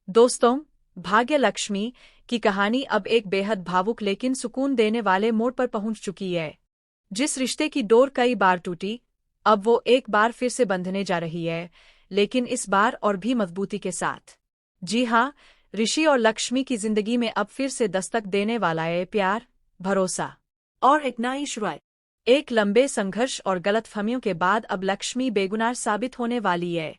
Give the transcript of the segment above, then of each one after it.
दोस्तों, भाग्य लक्ष्मी की कहानी अब एक बेहद भावुक लेकिन सुकून देने वाले मोड़ पर पहुंच चुकी है। जिस रिश्ते की डोर कई बार टूटी, अब वो एक बार फिर से बंधने जा रही है, लेकिन इस बार और भी मजबूती के साथ। जी हाँ, ऋषि और लक्ष्मी की जिंदगी में अब फिर से दस्तक देने वाला है प्यार, भरोसा और एक नई शुरुआत। एक लंबे संघर्ष और गलतफहमियों के बाद अब लक्ष्मी बेगुनाह साबित होने वाली है।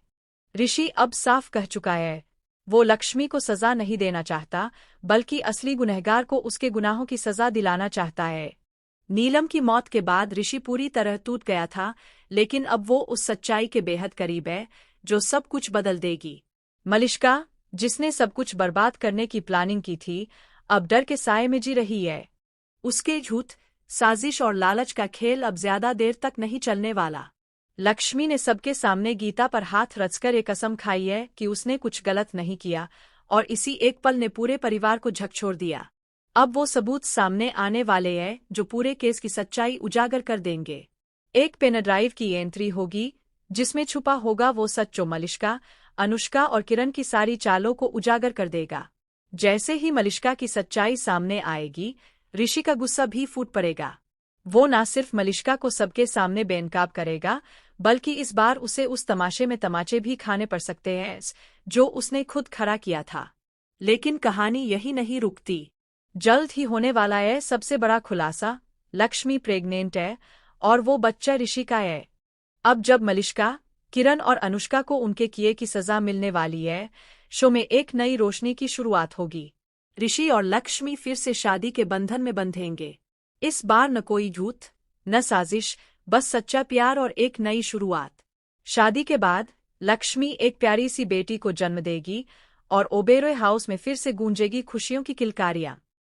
ऋषि अब साफ कह चुका है, वो लक्ष्मी को सजा नहीं देना चाहता, बल्कि असली गुनहगार को उसके गुनाहों की सजा दिलाना चाहता है। नीलम की मौत के बाद ऋषि पूरी तरह टूट गया था, लेकिन अब वो उस सच्चाई के बेहद करीब है जो सब कुछ बदल देगी। मलिष्का, जिसने सब कुछ बर्बाद करने की प्लानिंग की थी, अब डर के साए में जी रही है। उसके झूठ, साजिश और लालच का खेल अब ज्यादा देर तक नहीं चलने वाला। लक्ष्मी ने सबके सामने गीता पर हाथ रचकर एक कसम खाई है कि उसने कुछ गलत नहीं किया, और इसी एक पल ने पूरे परिवार को झकझोर दिया। अब वो सबूत सामने आने वाले हैं जो पूरे केस की सच्चाई उजागर कर देंगे। एक पेन ड्राइव की एंट्री होगी जिसमें छुपा होगा वो सच जो मलिष्का, अनुष्का और किरण की सारी चालों को उजागर कर देगा। जैसे ही मलिष्का की सच्चाई सामने आएगी, ऋषि का गुस्सा भी फूट पड़ेगा। वो न सिर्फ मलिष्का को सबके सामने बेनकाब करेगा, बल्कि इस बार उसे उस तमाशे में तमाचे भी खाने पड़ सकते हैं जो उसने खुद खड़ा किया था। लेकिन कहानी यही नहीं रुकती। जल्द ही होने वाला है सबसे बड़ा खुलासा। लक्ष्मी प्रेग्नेंट है और वो बच्चा ऋषि का है। अब जब मलिष्का, किरण और अनुष्का को उनके किए की सजा मिलने वाली है, शो में एक नई रोशनी की शुरुआत होगी। ऋषि और लक्ष्मी फिर से शादी के बंधन में बंधेंगे। इस बार न कोई झूठ, न साजिश, बस सच्चा प्यार और एक नई शुरुआत। शादी के बाद लक्ष्मी एक प्यारी सी बेटी को जन्म देगी और ओबेरॉय हाउस में फिर से गूंजेगी खुशियों की किलकारियां।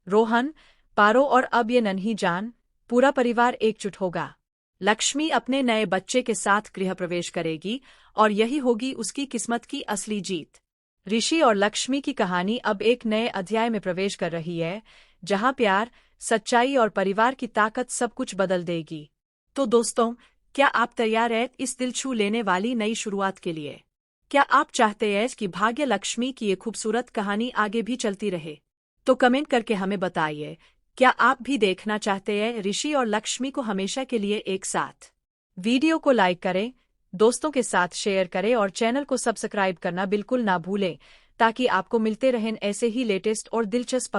रोहन, पारो और अब ये नन्ही जान, पूरा परिवार एकजुट होगा। लक्ष्मी अपने नए बच्चे के साथ गृह प्रवेश करेगी और यही होगी उसकी किस्मत की असली जीत। ऋषि और लक्ष्मी की कहानी अब एक नए अध्याय में प्रवेश कर रही है, जहां प्यार, सच्चाई और परिवार की ताकत सब कुछ बदल देगी। तो दोस्तों, क्या आप तैयार हैं इस दिल छू लेने वाली नई शुरुआत के लिए? क्या आप चाहते हैं कि भाग्य लक्ष्मी की ये खूबसूरत कहानी आगे भी चलती रहे? तो कमेंट करके हमें बताइए, क्या आप भी देखना चाहते हैं ऋषि और लक्ष्मी को हमेशा के लिए एक साथ? वीडियो को लाइक करें, दोस्तों के साथ शेयर करें और चैनल को सब्सक्राइब करना बिल्कुल ना भूलें, ताकि आपको मिलते रहें ऐसे ही लेटेस्ट और दिलचस्प